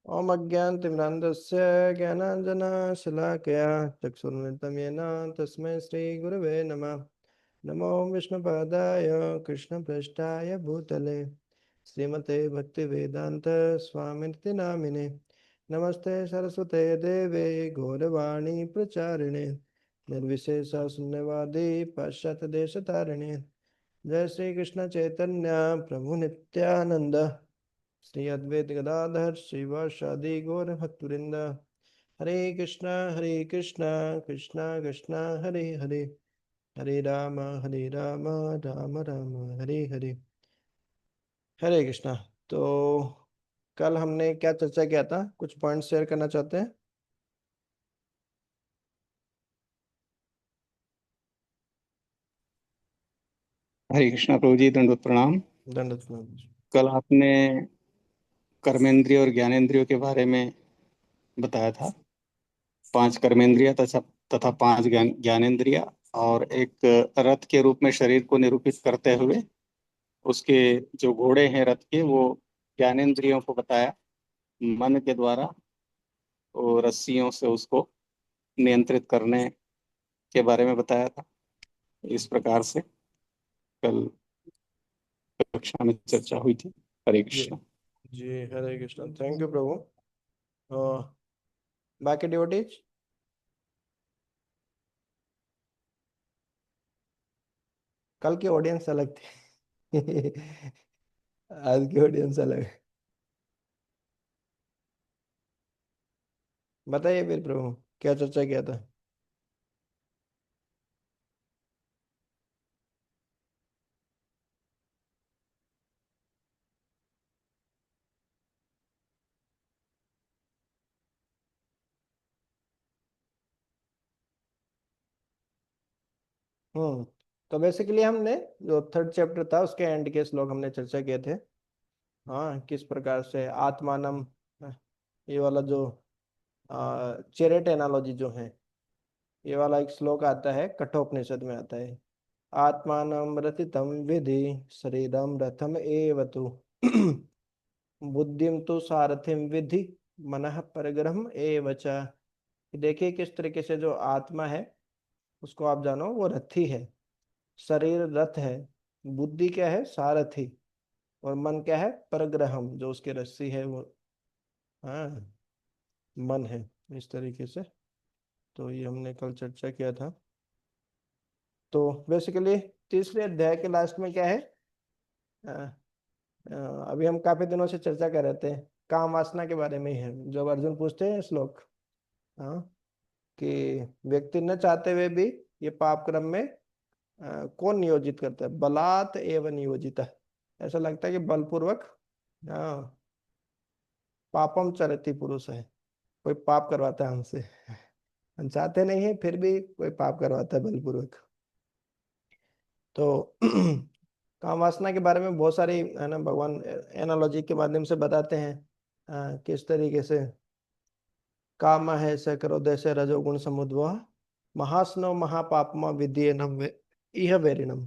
ओम अज्ञानतिमिरान्धस्य ज्ञानाञ्जनशलाकया चक्षुरुन्मिलितं येन तस्मै श्रीगुरवे नमः। नमो विष्णुपादाय कृष्णप्रेष्ठाय भूतले श्रीमते भक्तिवेदान्त स्वामिनिति नामिने। नमस्ते सरस्वते देवे गौरवाणी प्रचारिणे निर्विशेष शून्यवादी पाश्चात्य देश तारिणे। जय श्री कृष्ण चैतन्य प्रभु नित्यानंद श्री अद्वैत गदाधर श्रीवासादि गौर भक्तवृंद। हरे कृष्णा कृष्णा कृष्णा हरे हरे, हरे राम राम राम हरे हरे। हरे कृष्णा। तो कल हमने क्या चर्चा किया था, कुछ पॉइंट शेयर करना चाहते हैं? हरे कृष्णा प्रभु जी, दंडवत प्रणाम। दंडवत प्रणाम जी। कल आपने कर्मेंद्रिय और ज्ञानेंद्रियों के बारे में बताया था। 5 कर्मेंद्रिय तथा 5 ज्ञानेंद्रिय, और एक रथ के रूप में शरीर को निरूपित करते हुए उसके जो घोड़े हैं रथ के, वो ज्ञानेंद्रियों को बताया। मन के द्वारा वो रस्सियों से उसको नियंत्रित करने के बारे में बताया था। इस प्रकार से कल कक्षा में चर्चा हुई थी। हरे जी कृष्णा। जी, हरे कृष्णा, थैंक यू प्रभु। बाकी डिवोटीज, कल की ऑडियंस अलग थी। आज की ऑडियंस अलग है। बताइए फिर प्रभु, क्या चर्चा किया था? हम्म। तो बेसिकली हमने जो थर्ड चैप्टर था उसके एंड के श्लोक हमने चर्चा किए थे। हाँ, किस प्रकार से आत्मानम, ये वाला जो चेरेट एनालॉजी जो है, ये वाला एक श्लोक आता है, कठोपनिषद में आता है। आत्मानम रथितम विधि शरीरम रथम एवतु बुद्धिम तो सारथिम विधि मनः परग्रहम एवच। देखिए किस तरीके से जो आत्मा है उसको आप जानो, वो रथी है, शरीर रथ है, बुद्धि क्या है, सारथी, और मन क्या है, परग्रहम, जो उसकी रस्सी है वो, हाँ, मन है। इस तरीके से तो ये हमने कल चर्चा किया था। तो बेसिकली तीसरे अध्याय के लास्ट में क्या है, अ, अभी हम काफी दिनों से चर्चा कर रहे थे, काम वासना के बारे में ही है। जब अर्जुन पूछते हैं श्लोक, हाँ, कि व्यक्ति न चाहते हुए भी ये पाप क्रम में कौन नियोजित करता है, बलात् एव नियोजित। ऐसा लगता है कि बलपूर्वक, हाँ, पापम चरति पुरुष है, कोई पाप करवाता है हमसे। हम चाहते नहीं है फिर भी कोई पाप करवाता है बलपूर्वक। तो काम वासना के बारे में बहुत सारी, है ना, भगवान एनालॉजी के माध्यम से बताते हैं किस तरीके से काम है स क्रोध से रजोगुण समुद्भव महास्नो महापापमा विद्येनम इह वेरिणम।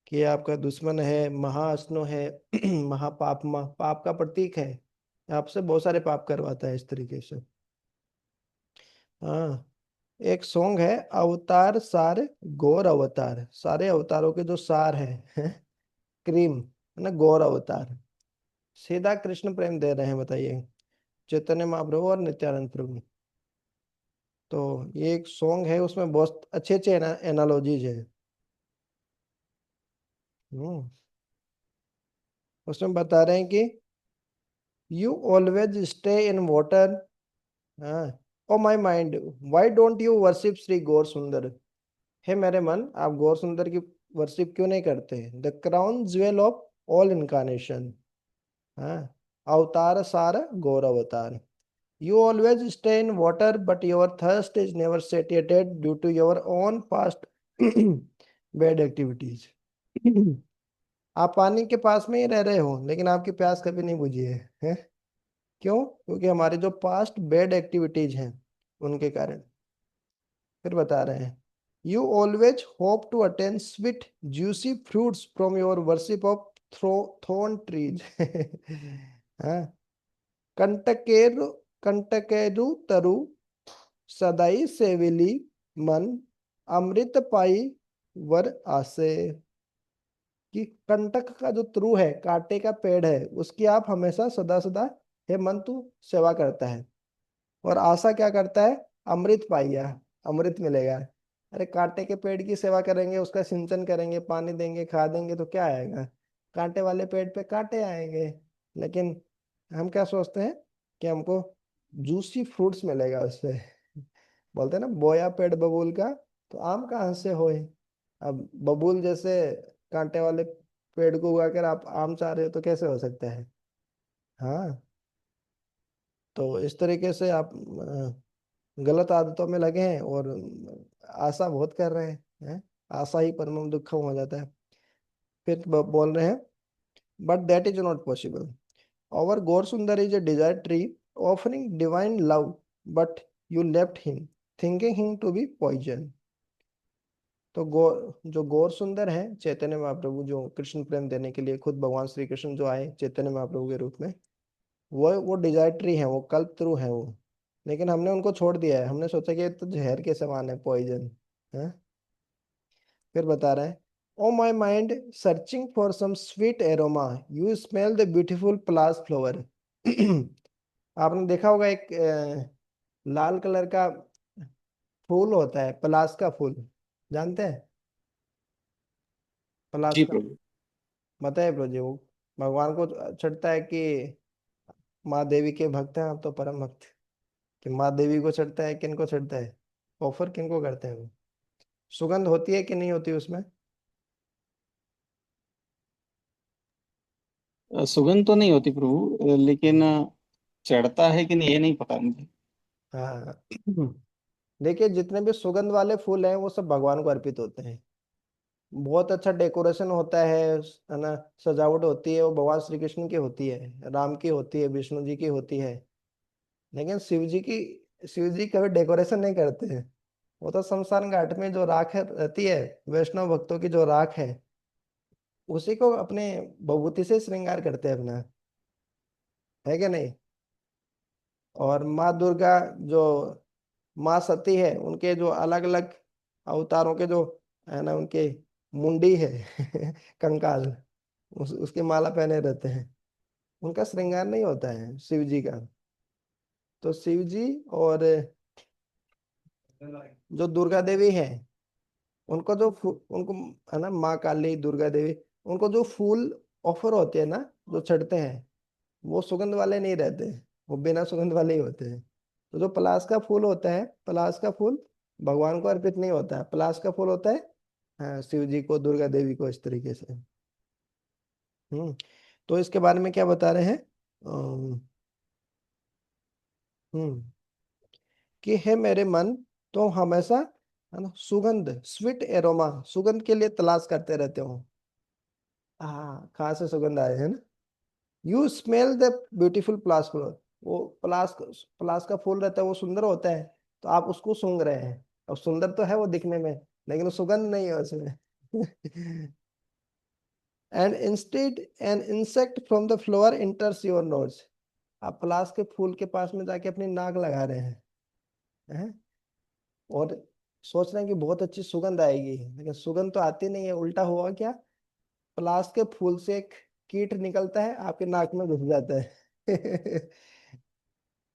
कि आपका दुश्मन है, महाअस्नो है, महापापमा, पाप का प्रतीक है, आपसे बहुत सारे पाप करवाता है इस तरीके से। हाँ, एक सॉन्ग है, अवतार सार गौर अवतार, सारे अवतारों के जो सार है, क्रीम, है ना, गौर अवतार, सीधा कृष्ण प्रेम दे रहे हैं, बताइए, चैतन्य महाप्रभु और नित्यानंद प्रभु। तो ये एक सॉन्ग है, उसमें बहुत अच्छे अच्छे एनालॉजीज है। हम्म। उसमें बता रहे हैं कि you always stay in water, हाँ, O my mind, why don't you worship Shri Gaur Sundar. हे मेरे मन, आप गौर सुंदर की वर्शिप क्यों नहीं करते? The crown jewel of all incarnation, हाँ, अवतार सार गौर अवतार। You always stay in water, but your thirst is never satiated due to your own past bad activities. आप पानी के पास में ही रह रहे हो, लेकिन आपकी प्यास कभी नहीं बुझी है? क्यों? क्योंकि हमारे जो पास्ट बैड एक्टिविटीज हैं उनके कारण। फिर बता रहे हैं, you always hope to attain sweet juicy fruits from your worship of throw thorn trees. हाँ, कंटकेरु कंटकेरु तरु सदाई सेविली मन, अमृत पाई वर आसे। कि कंटक का जो तरु है, कांटे का पेड़ है, उसकी आप हमेशा सदा सदा हे मन तू सेवा करता है, और आशा क्या करता है, अमृत पाइया, अमृत मिलेगा। अरे कांटे के पेड़ की सेवा करेंगे, उसका सिंचन करेंगे, पानी देंगे, खाद देंगे, तो क्या आएगा, कांटे वाले पेड़ पे कांटे आएंगे। लेकिन हम क्या सोचते हैं कि हमको जूसी फ्रूट्स मिलेगा उससे। बोलते हैं ना, बोया पेड़ बबूल का, तो आम कहाँ से होए। अब बबूल जैसे कांटे वाले पेड़ को उगाकर आप आम चाह रहे हो, तो कैसे हो सकता है। हाँ, तो इस तरीके से आप गलत आदतों में लगे हैं, और आशा बहुत कर रहे हैं। आशा ही परमम दुखम हो जाता है। फिर बोल रहे हैं, but that is not possible. Our Gaur Sundar is a desire tree offering divine love, but you left him thinking him to be poison. तो जो गौर सुंदर है चैतन्य महाप्रभु, जो कृष्ण प्रेम देने के लिए खुद भगवान श्री कृष्ण जो आए चैतन्य महाप्रभु के रूप में, वो डिजायर ट्री है, वो कल्पतरु है वो। लेकिन हमने उनको छोड़ दिया है, हमने सोचा कि ये तो जहर के समान है, पॉइजन है। फिर बता रहे हैं, O my mind searching for some sweet aroma, you smell the beautiful palash flower. आपने देखा होगा एक लाल कलर का फूल होता है, पलास का फूल, जानते हैं, पलास जी का। प्रभु। बताए प्रभु जी, वो भगवान को चढ़ता है कि माँ देवी के भक्त हैं आप तो परम भक्त, कि माँ देवी को चढ़ता है, किन को चढ़ता है, ऑफर किन को करते हैं वो, सुगंध होती है कि नहीं होती उसमें। सुगंध तो नहीं होती प्रभु, लेकिन चढ़ता है कि नहीं ये नहीं पता मुझे। हाँ। देखिए, जितने भी सुगंध वाले फूल हैं वो सब भगवान को अर्पित होते हैं। बहुत अच्छा डेकोरेशन होता है ना, सजावट होती है, वो भगवान श्री कृष्ण की होती है, राम की होती है, विष्णु जी की होती है। लेकिन शिव जी कभी डेकोरेशन नहीं करते हैं। वो तो शमशान घाट में जो राख रहती है, वैष्णव भक्तों की जो राख है, उसी को अपने भभूति से श्रृंगार करते हैं अपना, है कि नहीं। और माँ दुर्गा जो माँ सती है, उनके जो अलग अलग अवतारों के जो है ना, उनके मुंडी है, कंकाल, उसकी माला पहने रहते हैं, उनका श्रृंगार नहीं होता है शिव जी का। तो शिव जी और जो दुर्गा देवी है, उनको उनको है ना, माँ काली, दुर्गा देवी, उनको जो फूल ऑफर होते हैं ना, जो चढ़ते हैं, वो सुगंध वाले नहीं रहते, वो बिना सुगंध वाले ही होते हैं। तो जो पलास का फूल होता है, पलास का फूल भगवान को अर्पित नहीं होता है, पलास का फूल होता है हाँ, शिव जी को, दुर्गा देवी को, इस तरीके से। तो इसके बारे में क्या बता रहे हैं, अम, हम्म कि है मेरे मन, तो हमेशा है ना सुगंध, स्वीट एरोमा, सुगंध के लिए तलाश करते रहते हो। हाँ, कहाँ से सुगंध आए है ना। You smell the beautiful pliers floor, वो प्लास का फूल रहता है, वो सुंदर होता है, तो आप उसको सूंघ रहे हैं। अब सुंदर तो है वो दिखने में, लेकिन वो सुगंध नहीं है उसमें। And instead an insect from the floor इंटर्स your nose, आप प्लास के फूल के पास में जाके अपनी नाक लगा रहे हैं, और सोच रहे हैं कि बहुत अच्छी सुगंध आएगी, लेकिन सुगंध तो आती नहीं है। उल्टा हुआ क्या, पलास के फूल से एक कीट निकलता है, आपके नाक में घुस जाता है।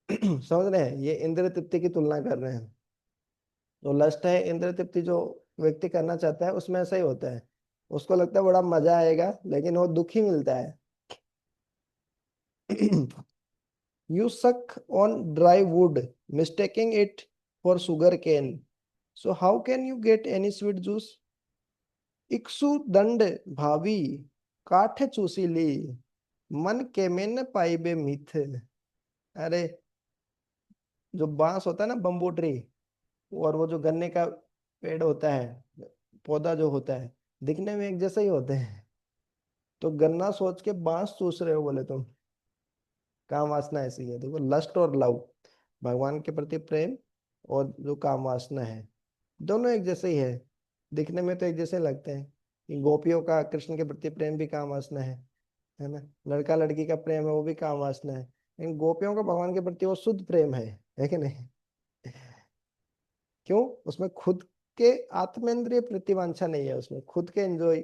समझ रहे हैं, ये इंद्र तृप्ति की तुलना कर रहे हैं। जो लस्ट है, इंद्र तृप्ति जो व्यक्ति करना चाहता है, उसमें ऐसा ही होता है, उसको लगता है बड़ा मजा आएगा, लेकिन वो दुख ही मिलता है। You suck on dry wood mistaking it for sugar cane, so how can you get any sweet juice. इक्सु दंड भावी काठ चूसीली, मन के में पाइबे मिथ। अरे, जो बांस होता है ना, बम्बू ट्री, और वो जो गन्ने का पेड़ होता है, पौधा जो होता है, दिखने में एक जैसे ही होते हैं। तो गन्ना सोच के बांस चूस रहे हो बोले तुम, काम वासना ऐसी है। देखो, लस्ट और लव, भगवान के प्रति प्रेम, और जो काम वासना है, दोनों एक जैसे ही है। दिखने में तो एक जैसे लगते हैं, कि गोपियों का कृष्ण के प्रति प्रेम भी काम वासना है ना, लड़का लड़की का प्रेम है वो भी काम वासना है। इन गोपियों का भगवान के प्रति वो शुद्ध प्रेम है कि नहीं? क्यों? उसमें खुद के आत्मेंद्रिय प्रतिवांछा नहीं है, उसमें खुद के एंजॉय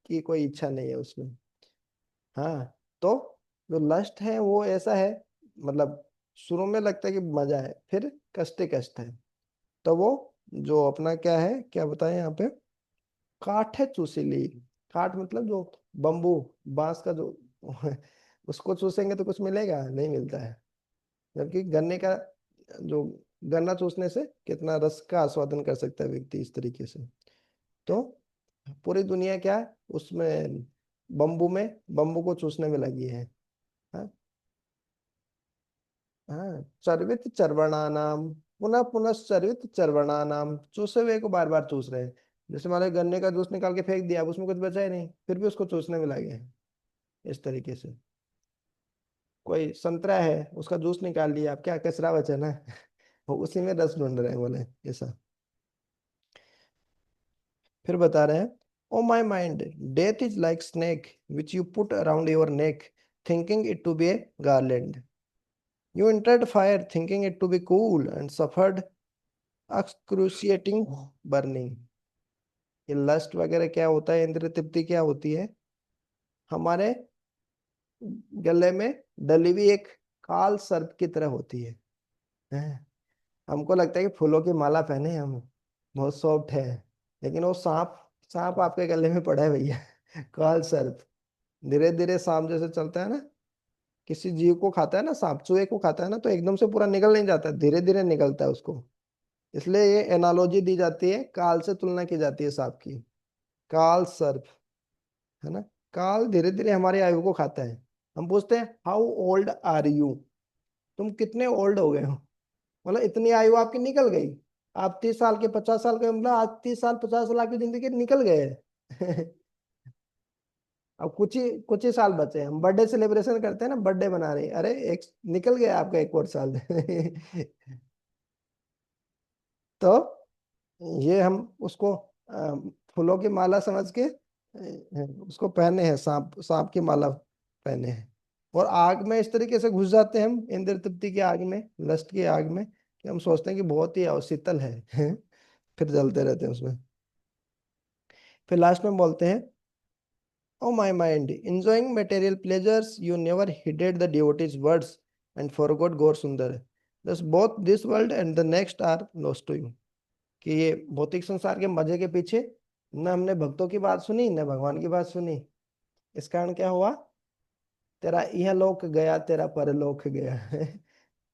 की कोई इच्छा नहीं है उसमें। हाँ, तो जो लस्ट है वो ऐसा है, मतलब शुरू में लगता है कि मजा है, फिर कष्ट ही कष्ट है। तो वो जो अपना क्या है, क्या बताएं यहाँ पे, काठ है चूसीली। काठ मतलब जो बम्बू, बांस का जो उसको चूसेंगे तो कुछ मिलेगा? नहीं मिलता है। जबकि गन्ने का जो, गन्ना चूसने से कितना रस का आस्वादन कर सकता है व्यक्ति इस तरीके से। तो पूरी दुनिया क्या है उसमें, बम्बू में, बम्बू को चूसने में लगी है। हाँ, हाँ, चर्वित चर्वणानाम, पुनः पुनः चर्वित चर्वणानाम, चूसे हुए को बार बार चूस रहे हैं। जैसे मान लो गन्ने का जूस निकाल के फेंक दिया, अब उसमें कुछ बचा ही नहीं, फिर भी उसको चूसने में लगे हैं इस तरीके से। कोई संतरा है, उसका जूस निकाल लिया, अब क्या कचरा बचा ना, वो उसी में रस ढूंढ रहे हैं, बोले ऐसा। फिर बता रहे हैं, O my mind, death is like snake which you put around your neck, thinking it to be a garland. You entered fire thinking it to be cool and suffered excruciating burning। ये lust वगैरह क्या होता है, इंद्रिय तृप्ति क्या होती है, हमारे गले में डली हुई एक काल सर्प की तरह होती है। हैं? हमको लगता है कि फूलों की माला पहने हम, बहुत सॉफ्ट है, लेकिन वो सांप, सांप आपके गले में पड़ा है भैया। काल सर्प। धीरे धीरे सांप जैसे चलता है ना, किसी जीव को खाता है ना सांप, चूहे को खाता है ना, तो एकदम से पूरा निकल नहीं जाता, धीरे धीरे निकलता है उसको। इसलिए ये एनालॉजी दी जाती है, काल से तुलना की जाती है सांप की। काल सर्प, है ना? काल धीरे धीरे हमारी आयु को खाता है। हम पूछते हैं हाउ ओल्ड आर यू, तुम कितने ओल्ड हो गए हो, मतलब इतनी आयु आपकी निकल गई। आप 30 साल के, 50 साल के, मतलब आज 30 साल 50 साल आपकी जिंदगी निकल गए। अब कुछ ही साल बचे हैं। हम बर्थडे सेलिब्रेशन करते हैं ना, बर्थडे मना रहे हैं, अरे एक निकल गया आपका एक और साल। तो ये हम उसको फूलों की माला समझ के उसको पहने हैं, सांप, सांप की माला पहने हैं। और आग में इस तरीके से घुस जाते हैं हम, इंद्र तृप्ति की आग में, लस्ट की आग में, कि हम सोचते हैं कि बहुत ही शीतल है। फिर जलते रहते हैं उसमें। फिर लास्ट में बोलते हैं, oh my mind, enjoying material pleasures you never heeded the devotee's words and forgot गौर सुंदर, thus both this world and the next are lost to you। कि ये भौतिक संसार के मजे के पीछे न हमने भक्तों की बात सुनी, न भगवान की बात सुनी। इस कारण क्या हुआ, तेरा यह लोक गया, तेरा परलोक गया।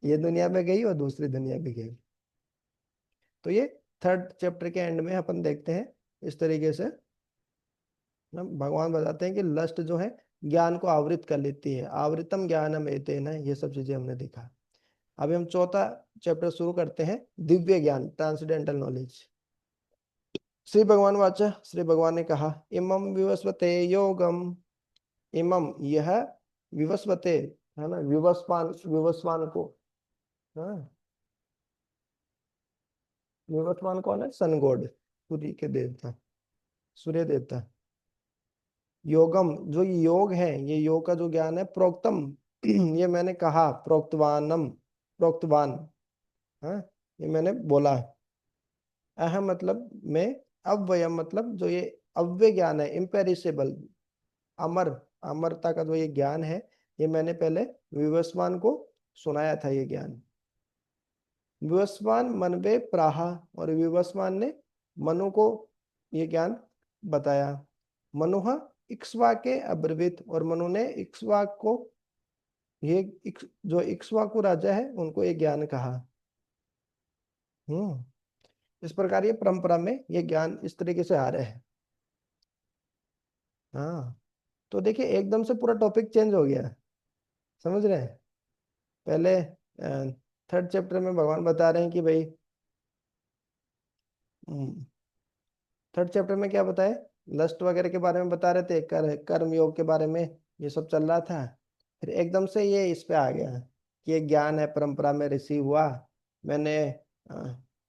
ये दुनिया में गई और दूसरी दुनिया भी गई। तो ये थर्ड चैप्टर के एंड में अपन देखते हैं इस तरीके से ना, भगवान बताते हैं कि लस्ट जो है ज्ञान को आवृत कर लेती है, आवृतम ज्ञानम एतेन, ये सब चीजें हमने देखा। अभी हम चौथा चैप्टर शुरू करते हैं, दिव्य ज्ञान, ट्रांसेंडेंटल नॉलेज। श्री भगवान वाचा, श्री भगवान ने कहा, इमं विवस्वते योगम, इमं यह, विवस्वते, है ना, विवस्वान, विवस्वान को, हाँ, विवस्वान कौन है? सन गॉड, सूर्य के देवता, सूर्य देवता। योगम, जो ये योग है, ये योग का जो ज्ञान है, प्रोक्तम, ये मैंने कहा, प्रोक्तवानम, प्रोक्तवान, हाँ, ये मैंने बोला। अहम मतलब मैं, अव्ययम मतलब जो ये अव्यय ज्ञान है, इम्पेरिसेबल, अमर, अमरता का जो ये ज्ञान है, ये मैंने पहले विवस्वान को सुनाया था ये ज्ञान। विवस्वान मनवे प्राहा, और विवस्वान ने मनु को ये ज्ञान बताया। मनुहा इक्ष्वाके अब्रवीत, और मनु ने इक्ष्वाक को, ये जो इक्ष्वाकु राजा है उनको ये ज्ञान कहा। इस प्रकार ये परंपरा में ये ज्ञान इस तरीके से आ रहे हैं। हाँ, तो देखिए एकदम से पूरा टॉपिक चेंज हो गया, समझ रहे हैं? पहले थर्ड चैप्टर में भगवान बता रहे हैं कि भाई, थर्ड चैप्टर में क्या बताए, लस्ट वगैरह के बारे में बता रहे थे, कर्म योग के बारे में ये सब चल रहा था। फिर एकदम से ये इस पे आ गया कि ये ज्ञान है, परंपरा में रिसीव हुआ, मैंने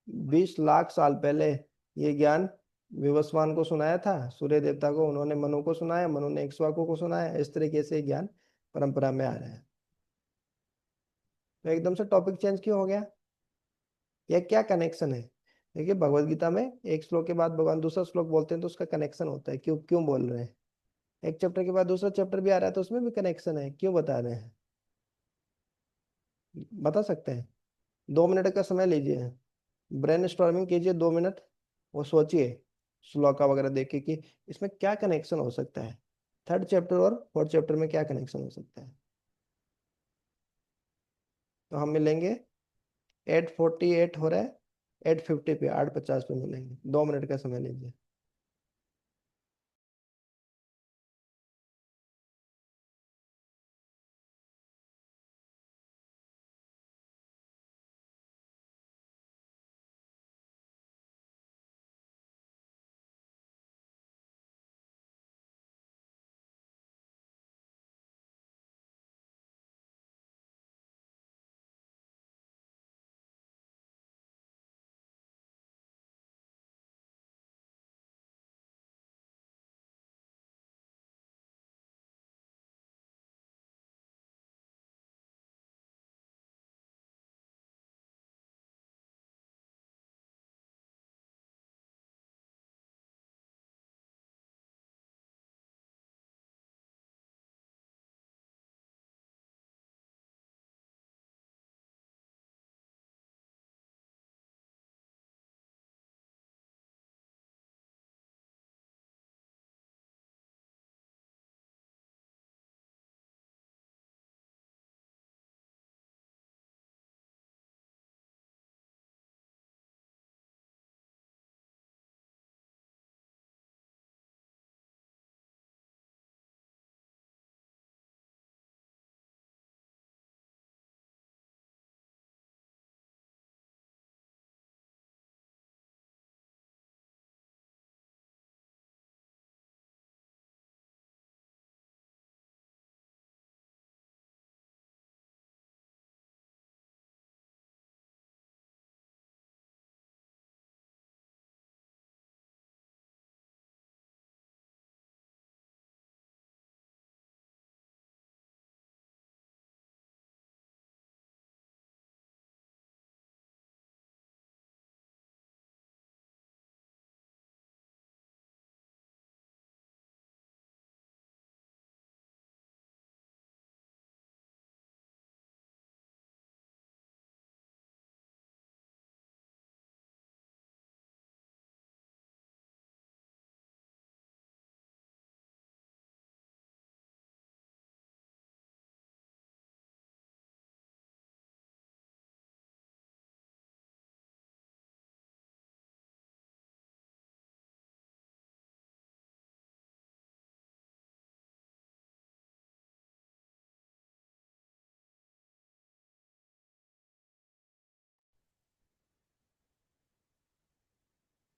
20 लाख साल पहले ये ज्ञान विवस्वान को सुनाया था, सूर्य देवता को, उन्होंने मनु को सुनाया, मनु ने इक्ष्वाकु को सुनाया, इस तरीके से ज्ञान परंपरा में आ रहा है। तो एकदम से टॉपिक चेंज क्यों हो गया? यह क्या कनेक्शन है? देखिए भगवत गीता में एक श्लोक के बाद भगवान दूसरा श्लोक बोलते हैं तो उसका कनेक्शन होता है, क्यों क्यों बोल रहे हैं। एक चैप्टर के बाद दूसरा चैप्टर भी आ रहा है तो उसमें भी कनेक्शन है, क्यों बता रहे हैं? बता सकते हैं? 2 मिनट का समय लीजिए, ब्रेन स्टॉर्मिंग कीजिए 2 मिनट, वो सोचिए श्लोका वगैरह देखिए कि इसमें क्या कनेक्शन हो सकता है, थर्ड चैप्टर और फोर्थ चैप्टर में क्या कनेक्शन हो सकता है। तो हम मिलेंगे 8:48 हो रहा है, 8:50 पे, 8:50 पे मिलेंगे, 2 मिनट का समय लीजिए।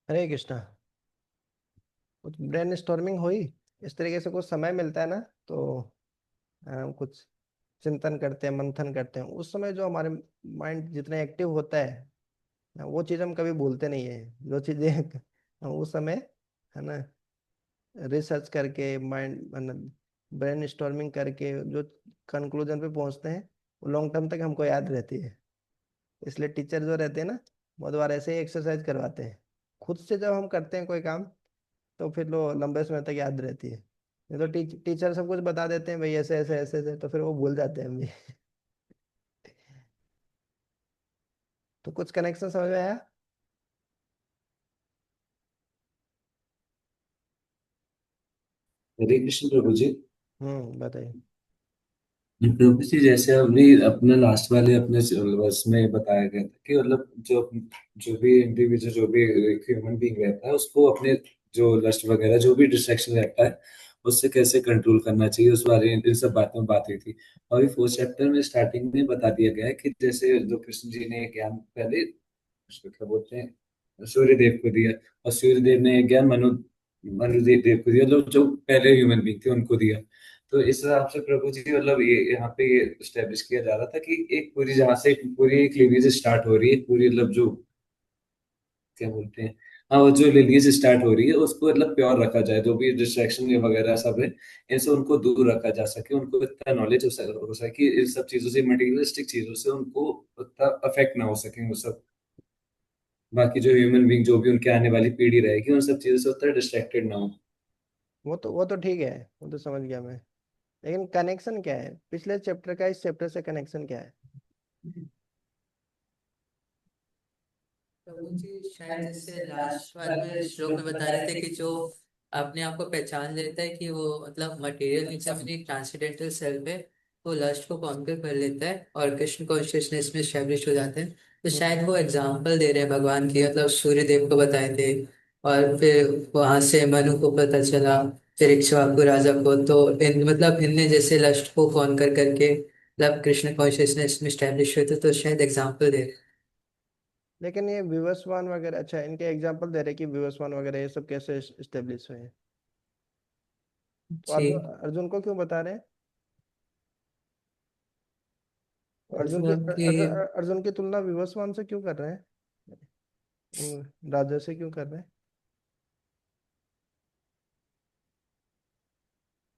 हरे कृष्णा। कुछ ब्रेन स्टॉर्मिंग हुई, इस तरीके से कुछ समय मिलता है ना, तो कुछ चिंतन करते हैं, मंथन करते हैं, उस समय जो हमारे माइंड जितना एक्टिव होता है वो चीज़ हम कभी भूलते नहीं है, जो चीज़ें हम उस समय, है ना, रिसर्च करके माइंड ब्रेन स्टॉर्मिंग करके जो कंक्लूजन पे पहुंचते हैं वो लॉन्ग टर्म तक हमको याद रहती है। इसलिए टीचर जो रहते हैं ना, बहुत बार ऐसे ही एक्सरसाइज करवाते हैं। खुद से जब हम करते हैं कोई काम तो फिर वो लंबे समय तक याद रहती है। नहीं तो टीचर सब कुछ बता देते हैं भाई ऐसे ऐसे ऐसे ऐसे, तो फिर वो भूल जाते हैं हम भी। तो कुछ कनेक्शन समझ में आया? हरे कृष्ण प्रभु जी। बताइए। प्रभु जी जैसे अभी अपने लास्ट वाले अपने सिलेबस में बताया गया था कि मतलब जो जो भी इंडिविजुअल जो भी ह्यूमन बीइंग रहता है उसको अपने जो लस्ट वगैरह जो भी डिस्ट्रैक्शन रहता है उससे कैसे कंट्रोल करना चाहिए, उस बारे में इन सब बातों में बात हुई थी। और अभी फोर्थ चैप्टर में स्टार्टिंग में बता दिया गया है कि जैसे जो कृष्ण जी ने ज्ञान पहले उसको क्या बोलते हैं सूर्य देव को दिया, और सूर्य देव ने ज्ञान मनु देव को दिया, मतलब जो पहले ह्यूमन बीइंग थे उनको दिया। तो इस हिसाब से प्रभु जी मतलब ये यहाँ पे ये स्टेब्लिश किया जा रहा था कि एक जहाँ से पूरी एक लिनेज स्टार्ट हो रही है, पूरी मतलब जो क्या बोलते हैं हाँ, वो जो रिलीज स्टार्ट हो रही है उसको मतलब प्योर रखा जाए, जो भी डिस्ट्रैक्शन वगैरह सब है इनसे उनको दूर रखा जा सके, उनको इतना नॉलेज हो सके कि इन सब चीजों से, मटेरियलिस्टिक चीजों से उनको उतना अफेक्ट ना हो सके वो सब। बाकी जो ह्यूमन बींग, जो भी उनके आने वाली पीढ़ी रहेगी, उन सब चीजों से उतना डिस्ट्रैक्टेड ना हो। वो तो ठीक है, वो तो समझ गया मैं। लेकिन कनेक्शन क्या है पिछले चैप्टर का इस चैप्टर से, कनेक्शन क्या है? तो वो चीज शायद जैसे लास्ट वाले में श्लोक में बता रहे थे कि जो अपने आप को पहचान लेता है कि वो मतलब मटेरियल नीचे अपनी ट्रांसेंडेंटल सेल्फ है, वो लस्ट को कॉन्कर कर लेता है और कृष्ण कॉन्शियसनेस में स्टैब्लिश हो जाते हैं। तो शायद वो एग्जाम्पल दे रहे हैं भगवान की, मतलब सूर्य देव को बताए थे और फिर वहां से मनु को पता चला, फिर इक्ष्वाकु राजा को। तो इन मतलब इनने जैसे लस्ट को कॉन्कर करके मतलब कृष्ण कॉन्शियसनेस में स्टैब्लिश हुए थे, तो शायद एग्जाम्पल दे रहे लेकिन ये विवस्वान वगैरह, अच्छा इनके एग्जांपल दे रहे कि विवस्वान वगैरह ये सब कैसे इस्टेब्लिश हुए हैं। हैं। तो अर्जुन ठीक। अर्जुन को क्यों बता रहे हैं? अर्जुन की मतलब कि अर्जुन की तुलना विवस्वान से क्यों कर रहे हैं? राजा से क्यों कर रहे हैं?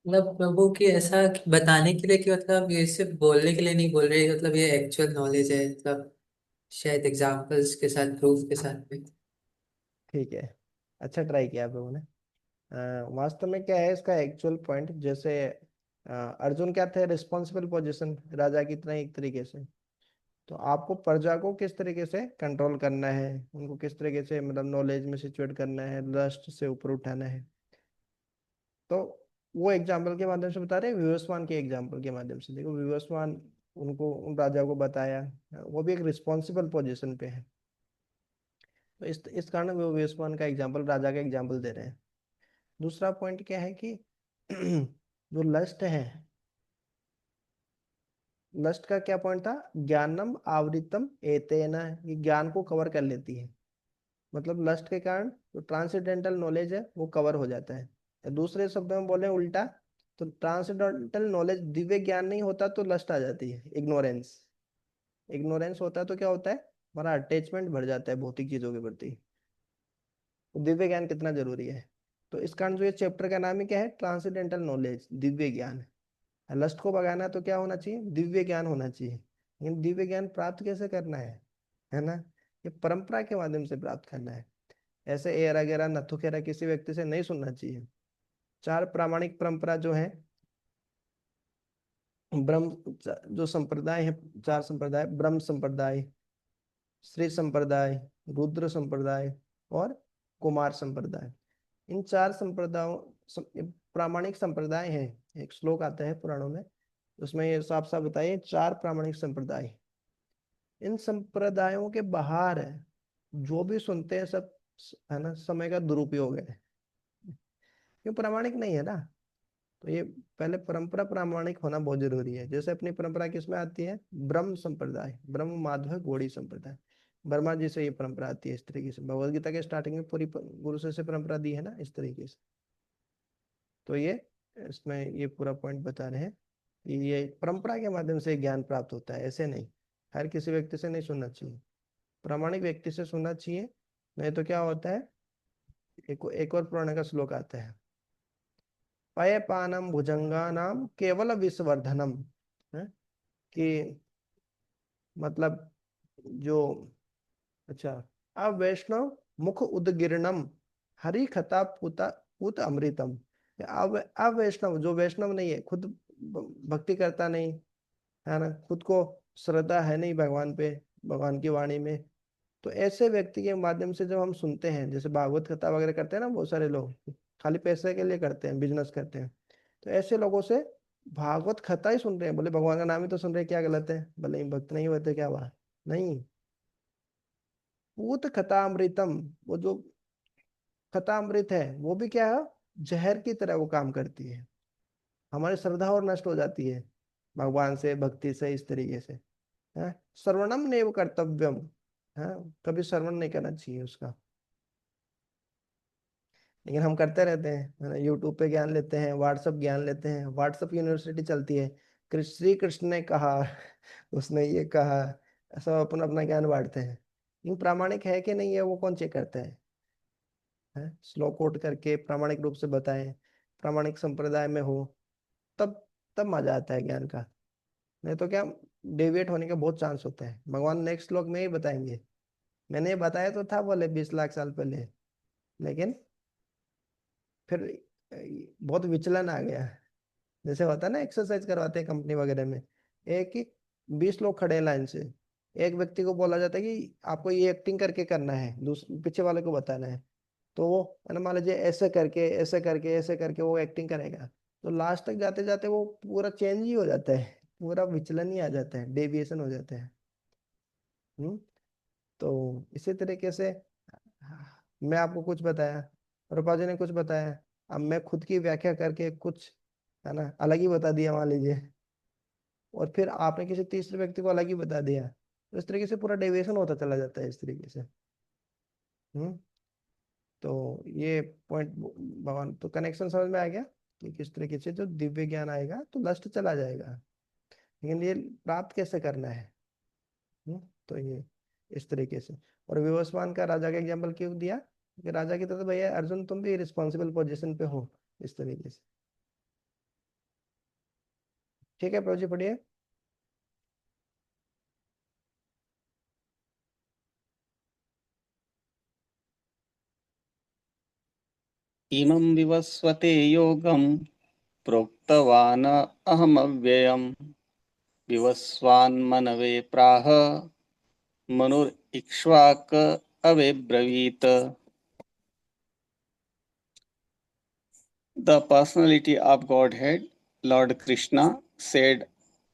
मतलब प्रभु की ऐसा बताने के लिए कि मतलब ये सिर्फ बोलने के लिए नहीं बोल रहे, मतलब ये एक्चुअल नॉलेज है, मतलब शायद एग्जांपल्स के साथ, प्रूफ के साथ में। ठीक है, अच्छा ट्राई किया आप लोगों ने। वास्तव में क्या है इसका एक्चुअल पॉइंट, जैसे अर्जुन क्या थे, रिस्पॉन्सिबल पोजीशन राजा की तरह एक तरीके से। तो आपको प्रजा को किस तरीके से कंट्रोल करना है, उनको किस तरीके से मतलब नॉलेज में सिचुएट करना है, लस्ट से ऊपर उठाना है। तो वो एग्जाम्पल के माध्यम से बता रहे हैं, विवस्वान के एग्जाम्पल के माध्यम से। देखो विवस्वान, उनको उन राजा को बताया, वो भी एक रिस्पॉन्सिबल पोजीशन पे है। तो इस कारण वो विवस्वान का एग्जाम्पल, राजा का एग्जाम्पल दे रहे हैं। दूसरा पॉइंट क्या है कि जो लस्ट है, लस्ट का क्या पॉइंट था? ज्ञानम आवृतम एतेन, ये ज्ञान को कवर कर लेती है। मतलब लस्ट के कारण जो ट्रांसेंडेंटल नॉलेज है वो कवर हो जाता है। या दूसरे शब्दों में बोले उल्टा, तो ट्रांसेंडेंटल नॉलेज, दिव्य ज्ञान नहीं होता तो लस्ट आ जाती है, इग्नोरेंस। इग्नोरेंस होता है तो क्या होता है? हमारा अटैचमेंट बढ़ जाता है भौतिक चीजों के प्रति। तो दिव्य ज्ञान कितना जरूरी है। तो इस कारण जो ये चैप्टर का नाम ही क्या है? ट्रांसेंडेंटल नॉलेज, दिव्य ज्ञान। लस्ट को भगाना है तो क्या होना चाहिए? दिव्य ज्ञान होना चाहिए। लेकिन दिव्य ज्ञान प्राप्त कैसे करना है ना? ये परंपरा के माध्यम से प्राप्त करना है। ऐसे एरा गैरा नथु खेरा किसी व्यक्ति से नहीं सुनना चाहिए। चार प्रामाणिक परंपरा जो है, ब्रह्म जो संप्रदाय है, चार संप्रदाय, ब्रह्म संप्रदाय, श्री संप्रदाय, रुद्र संप्रदाय और कुमार संप्रदाय। इन चार संप्रदायों, ये प्रामाणिक संप्रदाय हैं। एक श्लोक आता है पुराणों में, उसमें ये साफ साफ बताइए, चार प्रामाणिक संप्रदाय। इन संप्रदायों के बाहर है जो भी सुनते हैं सब, है ना, समय का दुरुपयोग है। क्यों? प्रामाणिक नहीं है ना। तो ये पहले परंपरा प्रामाणिक होना बहुत जरूरी है। जैसे अपनी परंपरा किसमें आती है? ब्रह्म संप्रदाय, ब्रह्म माधव गौड़ी संप्रदाय, वर्मा जी से ये परंपरा आती है। इस तरीके से भगवद गीता के स्टार्टिंग में पूरी गुरु से परंपरा दी है ना, इस तरीके से। तो ये इसमें ये पूरा पॉइंट बता रहे हैं कि ये परंपरा के माध्यम से ज्ञान प्राप्त होता है, ऐसे नहीं। हर किसी व्यक्ति से नहीं सुनना चाहिए, प्रामाणिक व्यक्ति से सुनना चाहिए। नहीं तो क्या होता है, एक और पुराण का श्लोक आता है, पयपानम भुजंगानाम केवल विषवर्धनम, है कि मतलब जो, अच्छा, अवैष्णव मुख उदगिरणम हरि खता पुता पुत अमृतम। अवैष्णव, जो वैष्णव नहीं है, खुद भक्ति करता नहीं, है ना, खुद को श्रद्धा है नहीं भगवान पे, भगवान की वाणी में। तो ऐसे व्यक्ति के माध्यम से जब हम सुनते हैं, जैसे भागवत कथा वगैरह करते हैं ना बहुत सारे लोग, खाली पैसे के लिए करते हैं, बिजनेस करते हैं। तो ऐसे लोगों से भागवत कथा ही सुन रहे हैं, बोले भगवान का नाम ही तो सुन रहे हैं, क्या गलत है? भले ही भक्त नहीं होते, क्या हुआ? नहीं। पूत कथामृतम, वो जो कथामृत है वो भी क्या है? जहर की तरह वो काम करती है। हमारी श्रद्धा और नष्ट हो जाती है भगवान से, भक्ति से, इस तरीके से। है श्रवणम नेव कर्तव्यम, है, कभी श्रवण नहीं करना चाहिए उसका। लेकिन हम करते रहते हैं, है ना, यूट्यूब पे ज्ञान लेते हैं, व्हाट्सअप ज्ञान लेते हैं, व्हाट्सअप यूनिवर्सिटी चलती है, श्री कृष्ण ने कहा, उसने ये कहा, सब अपना अपना ज्ञान बांटते हैं। लेकिन प्रामाणिक है कि नहीं है वो कौन चेक करता है? है, श्लोक कोट करके प्रामाणिक रूप से बताएं, प्रामाणिक संप्रदाय में हो, तब तब मजा आता है ज्ञान का। नहीं तो क्या, डेविएट होने का बहुत चांस होता है। भगवान नेक्स्ट श्लोक में ही बताएंगे। मैंने ये बताया तो था बोले 20 लाख साल पहले, लेकिन फिर बहुत विचलन आ गया। जैसे होता है ना, एक्सरसाइज करवाते हैं कंपनी वगैरह में, एक ही 20 लोग खड़े हैं लाइन से, एक व्यक्ति को बोला जाता है कि आपको ये एक्टिंग करके करना है, दूसरे पीछे वाले को बताना है। तो वो है ना, मान लीजिए ऐसे करके ऐसे करके ऐसे करके वो एक्टिंग करेगा, तो लास्ट तक जाते जाते वो पूरा चेंज ही हो जाता है, पूरा विचलन ही आ जाता है, डेविएशन हो जाता है। हम्म। तो इसी तरीके से मैं आपको कुछ बताया, रूपा जी ने कुछ बताया, अब मैं खुद की व्याख्या करके कुछ है ना अलग ही बता दिया मान लीजिए, और फिर आपने किसी तीसरे व्यक्ति को अलग ही बता दिया, तो इस तरीके से पूरा डेविएशन होता चला जाता है इस तरीके से। हम्म। तो ये पॉइंट भगवान, तो कनेक्शन समझ में आ गया कि किस तरीके से जो दिव्य ज्ञान आएगा तो लस्ट चला जाएगा, लेकिन ये प्राप्त कैसे करना है। तो ये इस तरीके से। और विवस्वान का राजा का एग्जाम्पल क्यों दिया, कि राजा की तरह भैया अर्जुन तुम भी रिस्पॉन्सिबल पोजीशन पे हो, इस तरीके से। ठीक है प्रभु जी, पढ़िए। इमं विवस्वते योगं प्रोक्तवान् अहमव्ययम् विवस्वान्मनवे प्राह मनुरिक्ष्वाक अवेब्रवीत। The personality of Godhead, Lord Krishna, said,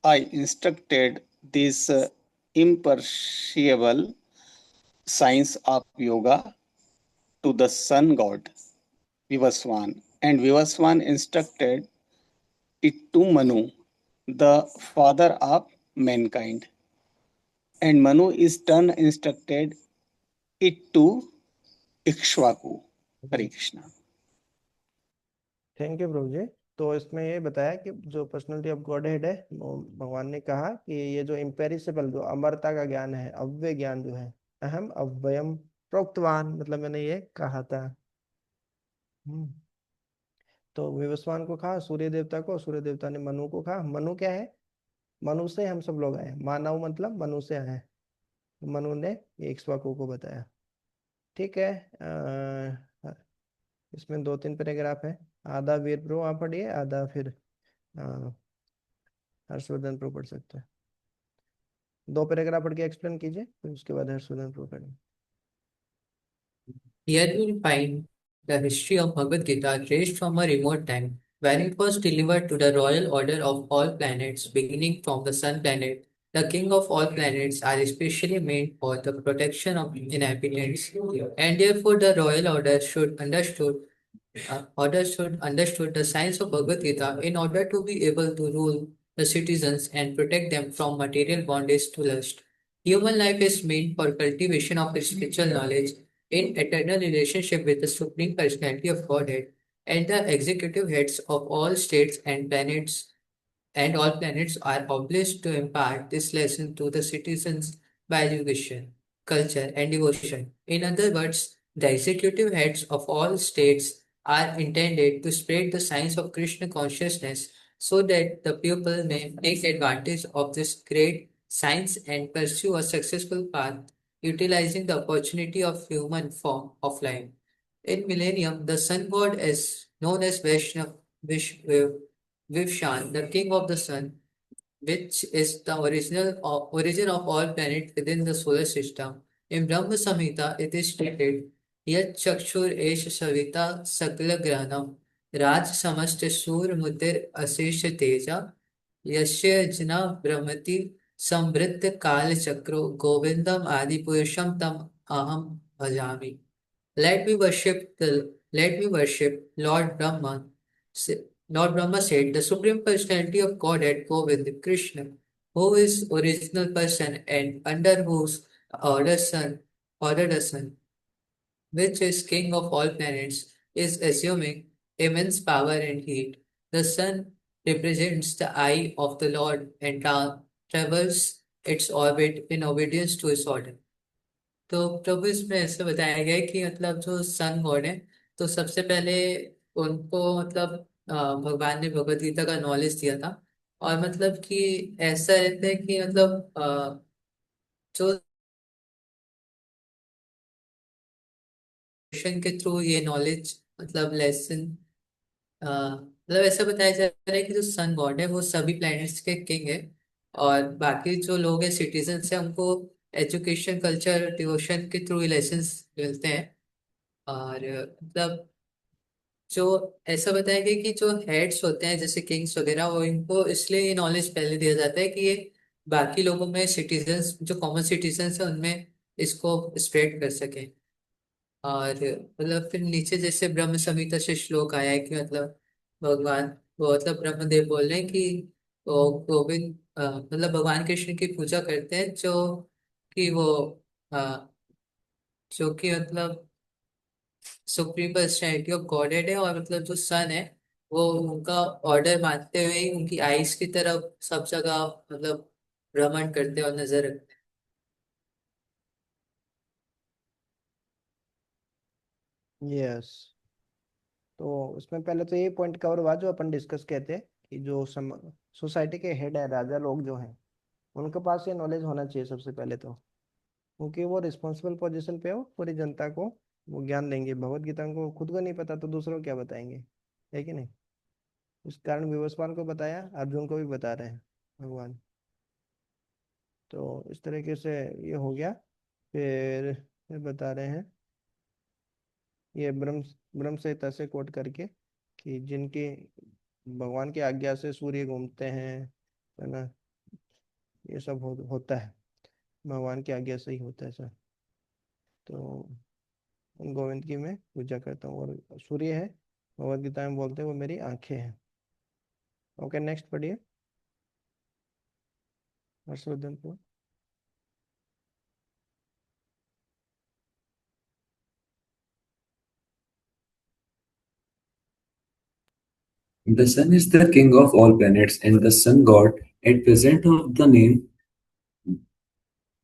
I instructed this imperishable science of yoga to the sun god, Vivaswan, and Vivaswan instructed it to Manu, the father of mankind. And Manu is turn instructed it to Ikshvaku. Hare Krishna. Thank you प्रभु जी। तो इसमें ये बताया कि जो personality of God head है, वो भगवान ने कहा कि ये जो इम्पेरिसेबल, जो अमरता का ज्ञान है, अव्यय ज्ञान जो है, अहम अव्ययम प्रोक्तवान, मतलब मैंने ये कहा था। हम्म। तो विवस्वान को कहा, सूर्य देवता को, सूर्य देवता ने मनु को कहा। मनु क्या है, मनु से हम सब लोग आए, मानव मतलब मनु से आए। मनु ने ये इक्ष्वाकु को बताया। ठीक है। इसमें 2-3 पैराग्राफ है। आधा वीर प्रो आप पढ़िए, आधा फिर अ, हर्षवर्धन प्रो पढ़ सकते हैं। 2 पैराग्राफ पढ़ के एक्सप्लेन कीजिए, फिर उसके बाद हर्षवर्धन प्रो पढ़ेंगे। Here we will find the history of Bhagavad Gita traced from a remote time when it was delivered to the royal order of all planets, beginning from the sun planet. The king of all planets are especially made for the protection of inhabitants, and therefore the royal order should understood the science of Bhagavad Gita in order to be able to rule the citizens and protect them from material bondage to lust. Human life is meant for cultivation of spiritual knowledge in eternal relationship with the Supreme Personality of Godhead and the executive heads of all states and all planets are obliged to impart this lesson to the citizens by education, culture, and devotion. In other words, the executive heads of all states are intended to spread the science of Krishna consciousness so that the people may take advantage of this great science and pursue a successful path utilizing the opportunity of human form of life. In millennium, the sun god is known as Vivshan, the king of the sun, which is the origin of all planets within the solar system. In Brahma Samhita, it is stated, Yat Chakshur Esh Savita Sakla Granam Raj Samast Sur Mudir Asesha Teja Yasya Jna Brahmati Samvritta Kal Chakro Govindam Adi Purusham Tam Aham Bhajami. Let me worship Lord Brahma. Lord Brahma said, the Supreme Personality of Godhead, Govind, Krishna, who is original person and under whose order the sun, which is king of all planets, is assuming immense power and heat. The sun represents the eye of the Lord and travels its orbit in obedience to his order. तो प्रभु इसमें ऐसे बताया गया है कि मतलब जो sun god है तो सबसे पहले उनको मतलब भगवान ने भगवत गीता का नॉलेज दिया था। और मतलब कि ऐसा रहता है कि मतलब जो के थ्रू ये नॉलेज मतलब लेसन मतलब ऐसा बताया जा रहा है कि जो सन गॉड है वो सभी प्लैनेट्स के किंग है। और बाकी जो लोग हैं सिटीजन्स हैं उनको एजुकेशन कल्चर डिवोशन के थ्रू लेसन्स मिलते हैं। और मतलब जो ऐसा बताया गया कि जो हेड्स होते हैं जैसे किंग्स वगैरह वो इनको इसलिए ये नॉलेज पहले दिया जाता है कि ये बाकी लोगों में सिटीजन्स जो कॉमन सिटीजन्स हैं उनमें इसको स्प्रेड कर सकें। और मतलब फिर नीचे जैसे ब्रह्म संहिता से श्लोक आया है कि मतलब भगवान वो मतलब ब्रह्मदेव बोल रहे हैं कि वो गोविंद मतलब भगवान कृष्ण की पूजा करते हैं जो कि वो अ, जो कि मतलब सुप्रीम पर्सनैलिटी ऑफ गॉडेड है। और मतलब जो सन है वो उनका ऑर्डर मानते हुए ही उनकी आइज की तरफ सब जगह मतलब भ्रमण करते हैं और नजर रखते यस। तो इसमें पहले तो ये पॉइंट कवर हुआ जो अपन डिस्कस कहते हैं कि जो सोसाइटी के हेड है, राजा लोग जो हैं, उनके पास ये नॉलेज होना चाहिए सबसे पहले तो, क्योंकि वो रिस्पॉन्सिबल पोजीशन पे हो, पूरी जनता को वो ज्ञान देंगे। भगवत गीता को खुद को नहीं पता तो दूसरों को क्या बताएंगे, है कि नहीं। इस कारण विवस्वान को बताया, अर्जुन को भी बता रहे हैं भगवान। तो इस तरीके से ये हो गया। फिर बता रहे हैं ये ब्रह्म संहिता से कोट करके कि जिनकी भगवान की आज्ञा से सूर्य घूमते हैं, है ना, ये सब होता है भगवान की आज्ञा से ही होता है सर। तो उन गोविंद की मैं पूजा करता हूँ, और सूर्य है भगवद गीता में बोलते हैं वो मेरी आंखें हैं। ओके, नेक्स्ट पढ़िए हर्षवर्धन को। The sun is the king of all planets and the sun god at present of the name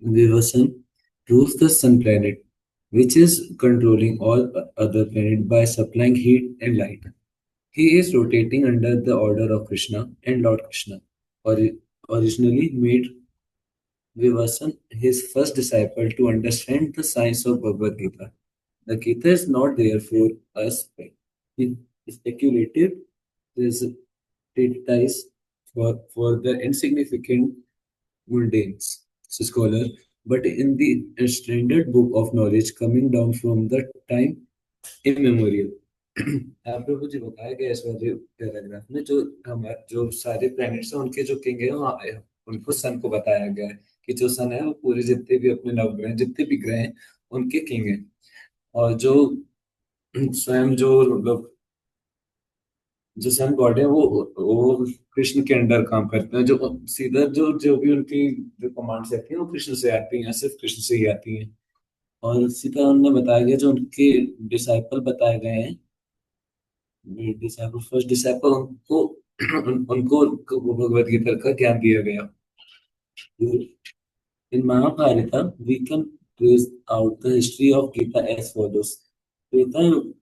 Vivasan rules the sun planet, which is controlling all other planets by supplying heat and light. He is rotating under the order of Krishna and Lord Krishna. Originally made Vivasan his first disciple to understand the science of Bhagavad Gita. The Gita is not there for us. It is speculative, treatise for the insignificant mundanes, scholar, but in the standard book of knowledge coming down from the time immemorial. आप प्रभु जी बताया गया इस वाले paragraph में जो हमारे जो सारे प्लैनेट्स हैं उनके जो किंग है वहाँ उनको सन को बताया गया है कि जो सन है वो पूरे जितने भी अपने नवग्रह जितने भी ग्रह हैं उनके किंग है। और जो स्वयं जो मतलब जो सन गॉड है वो कृष्ण के अंडर काम करते हैं। जो सीधा जो जो भी उनकी जो कमांड्स आती हैं वो कृष्ण से आती हैं, सिर्फ कृष्ण से ही आती हैं। और सीधा उन्होंने बताया गया जो उनके डिसाइपल बताए गए हैं, डिसाइपल फर्स्ट डिसाइपल उनको उनको वो भगवत गीता का ज्ञान दिया गया। In Mahabharata, we can trace out the history of Gita as follows. Treta युग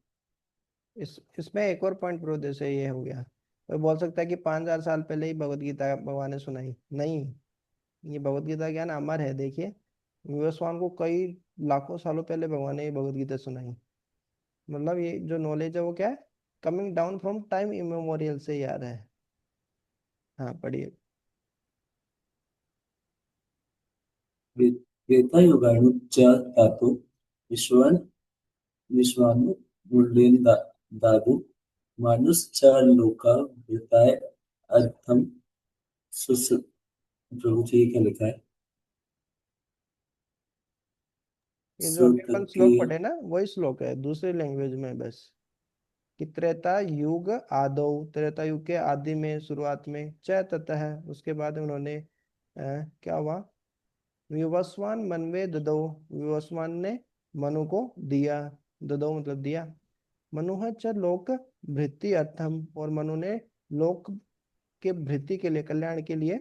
इसमें एक और पॉइंट प्रूव जैसे ये हो गया, कोई बोल सकता है कि 5,000 साल पहले ही भगवत गीता भगवान ने सुनाई, नहीं। ये भगवत गीता ज्ञान अमर है। देखिए विवस्वान को कई लाखों सालों पहले भगवान ने ये भगवत गीता सुनाई। मतलब ये जो नॉलेज है वो क्या है, coming down from time immemorial से ही आ रहा है। हाँ पढ़िए। त्रेता युगाणु च धातु विश्वन विश्वानु मूल्यन दादु मानुष च लोका वृताय अर्थम सुस प्रभु जी क्या लिखा है ये जो अभी अपन सुतके श्लोक पढ़े ना वही श्लोक है दूसरी लैंग्वेज में बस, कि त्रेता युग आदौ, त्रेता युग के आदि में, शुरुआत में, च ततः उसके बाद उन्होंने क्या हुआ, विवस्वान मनवे ददौ, विवस्वान ने मनु को दिया, ददौ मतलब दिया, मनु च लोक भृति अर्थम, और मनु ने लोक के भृति के लिए, कल्याण के लिए,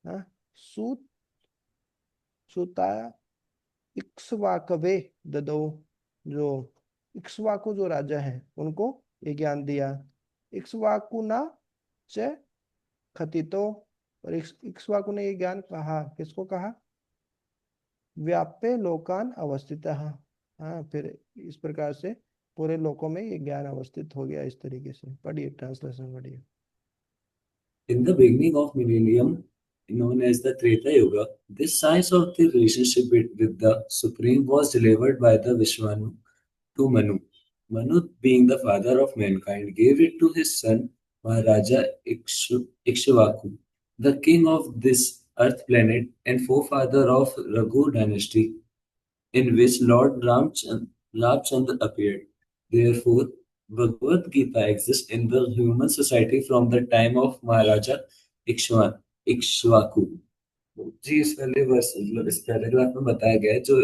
हाँ, सूत सुता इक्ष्वाकवे ददौ, जो इक्ष्वाकु जो राजा है उनको ये ज्ञान दिया। इक्ष्वाकु ना च खतितो, और इक्ष्वाकु ने ये ज्ञान कहा, किसको कहा? व्याप्य लोकान अवस्थितः। हाँ, फिर इस प्रकार से पूरे लोकों में ये ज्ञान अवस्थित हो गया। इस तरीके से पढ़िए, ट्रांसलेशन पढ़िए। In the beginning of millennium, known as the Treta Yuga, this science of the relationship with the Supreme was delivered by the Vishwanu to Manu. Manu, being the father of mankind, gave it to his son Maharaja Ikshvaku, the king of this earth planet and forefather of Raghu dynasty, in which Lord Ramchandra appeared. Therefore, Bhagavad Gita exists in the human society from the time of Maharaja Ikshvaku. जी, इस पहले वर्ष मतलब इस paragraph में बताया गया है जो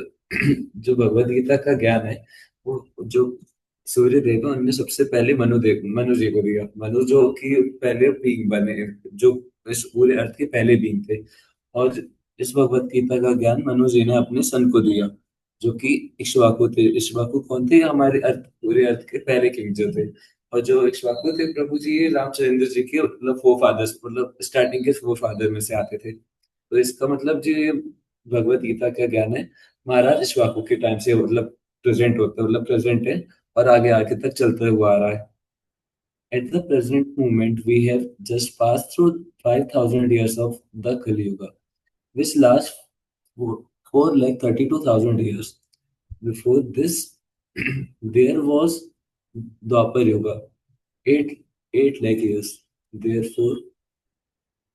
जो भगवत गीता का ज्ञान है वो जो सूर्य देव है उनने सबसे पहले मनु जी को दिया। मनु जो कि पहले बीइंग बने, जो इस पूरे अर्थ के पहले बीइंग थे, और इस भगवत गीता का ज्ञान मनु जी ने अपने सन को दिया जो कि इक्ष्वाकु थे। इक्ष्वाकु कौन थे? हमारे अर्थ, पूरे अर्थ के पहले किंग जो थे। और जो इक्ष्वाकु थे प्रभु जी, ये रामचंद्र जी के मतलब फोर फादर्स, मतलब स्टार्टिंग के फोर फादर में से आते थे। तो इसका मतलब जो ये भगवत गीता का ज्ञान है महाराज इक्ष्वाकु के टाइम से मतलब प्रेजेंट होता है, मतलब प्रेजेंट है और आगे आगे तक चलता हुआ आ रहा है। At the present moment, we have just passed through 5,000 years of the Kali Yuga, which lasts for like 32,000 years. Before this, there was Dwapar Yuga, 8 lakh years. Therefore,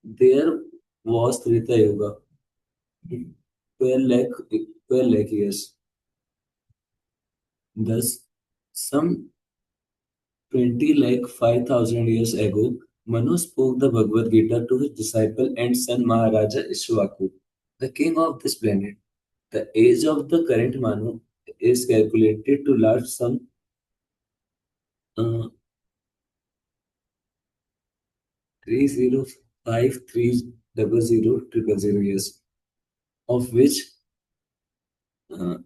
there was Treta Yuga, 12 lakh years. Thus, some 20 lakh 5,000 years ago, Manu spoke the Bhagavad Gita to his disciple and son Maharaja Ishwaku, the king of this planet. The age of the current Manu is calculated to last some 305,300,000 years, of which 12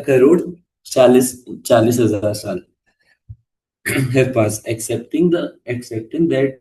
crore 40 हजार साल have passed. Accepting that